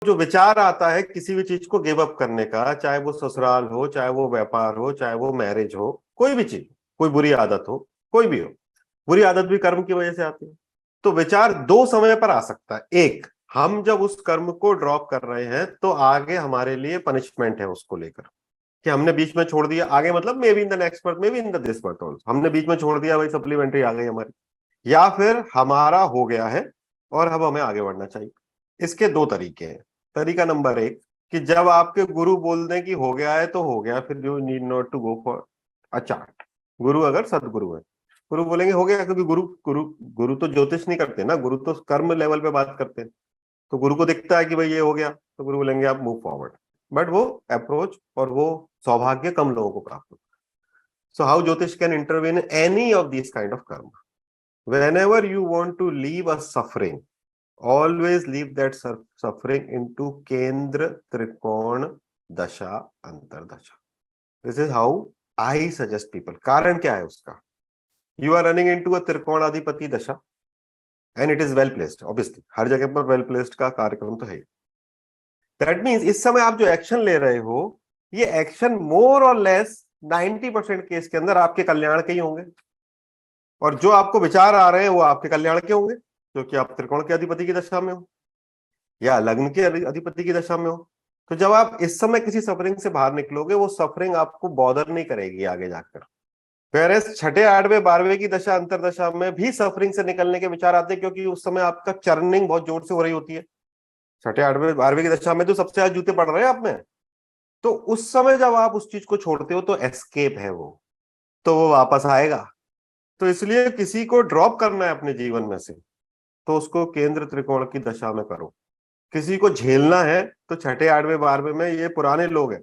जो विचार आता है किसी भी चीज को गिव अप करने का, चाहे वो ससुराल हो, चाहे वो व्यापार हो, चाहे वो मैरिज हो, कोई भी चीज, कोई बुरी आदत हो, कोई भी हो, बुरी आदत भी कर्म की वजह से आती है। तो विचार दो समय पर आ सकता है। एक, हम जब उस कर्म को ड्रॉप कर रहे हैं तो आगे हमारे लिए पनिशमेंट है उसको लेकर, कि हमने बीच में छोड़ दिया, आगे मतलब may be in the next birth, may be in the this birth also, हमने बीच में छोड़ दिया, भाई सप्लीमेंट्री आ गई हमारी, या फिर हमारा हो गया है और अब हमें आगे बढ़ना चाहिए। इसके दो तरीके हैं। तरीका नंबर एक, कि जब आपके गुरु बोल दें कि हो गया है तो हो गया, फिर you need not to go for a chart. गुरु अगर सदगुरु है, गुरु बोलेंगे हो गया, क्योंकि गुरु गुरु गुरु तो ज्योतिष नहीं करते ना, गुरु तो कर्म लेवल पे बात करते हैं। तो गुरु को दिखता है कि भाई ये हो गया, तो गुरु बोलेंगे आप मूव फॉरवर्ड। बट वो अप्रोच और वो सौभाग्य कम लोगों को प्राप्त होता है। सो हाउ ज्योतिष can intervene any of this kind of कर्म? whenever you want to leave a suffering, always leave that suffering into kendra trikona dasha antardasha. This is how I suggest people. कारण क्या है उसका? You are running into a त्रिकोणाधिपति दशा and it is well placed, obviously हर जगह पर well placed का कार्यक्रम तो है। That means इस समय आप जो एक्शन ले रहे हो, ये एक्शन मोर और लेस 90% केस के अंदर आपके कल्याण के ही होंगे, और जो आपको विचार आ रहे हैं वो आपके कल्याण के होंगे, क्योंकि आप त्रिकोण के अधिपति की दशा में हो या लग्न के अधिपति की दशा में हो। तो जब आप इस समय किसी सफरिंग से बाहर निकलोगे, वो सफरिंग आपको बॉदर नहीं करेगी आगे जाकर। फिर छठे, आठवें, 12वें की दशा, अंतरदशा में भी सफरिंग से निकलने के विचार आते हैं, क्योंकि उस समय आपका चर्निंग बहुत जोर से हो रही होती है। छठे, आठवें, 12वें की दशा में तो सबसे ज्यादा जूते पड़ रहे हैं आप में। तो उस समय जब आप उस चीज को छोड़ते हो तो एस्केप है वो, तो वो वापस आएगा। तो इसलिए किसी को ड्रॉप करना है अपने जीवन में से, तो उसको केंद्र त्रिकोण की दशा में करो। किसी को झेलना है तो छठे, आठवें, 12वें में, ये पुराने लोग हैं,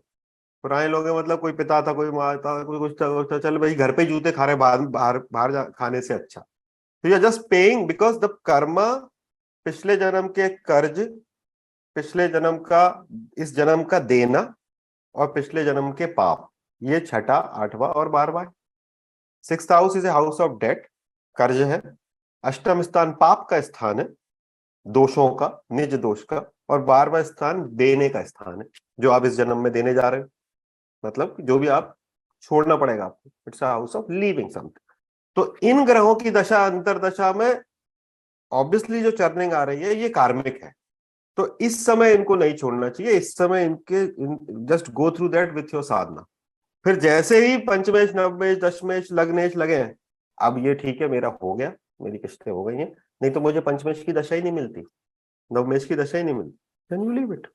पुराने लोग हैं मतलब कोई पिता था, कोई माँ था, कोई कुछ था, चल भाई घर पे जूते खा रहे, बाहर बाहर बाहर खाने से अच्छा। तो you are just paying because the karma, पिछले जन्म के कर्ज, पिछले जन्म का, इस जन्म का देना, और पिछले जन्म के पाप, ये छठा, आठवां और 12वां। 6th house is a house of debt, कर्ज है। अष्टम स्थान पाप का स्थान है, दोषों का, निज दोष का। और 12वां स्थान देने का स्थान है, जो आप इस जन्म में देने जा रहे हो, मतलब जो भी आप छोड़ना पड़ेगा आपको। It's house of leaving something. तो इन ग्रहों की दशा अंतरदशा में ऑब्वियसली जो चर्निंग आ रही है ये कार्मिक है, तो इस समय इनको नहीं छोड़ना चाहिए। इस समय इनके just go through that with your sadhana. फिर जैसे ही पंचमेश, नवमेश, दशमेश, लग्नेश लगे हैं, अब ये ठीक है, मेरा हो गया, मेरी किस्तें हो गई हैं, नहीं तो मुझे पंचमेश की दशा ही नहीं मिलती, नवमेश की दशा ही नहीं मिलती, देन यू लीव इट।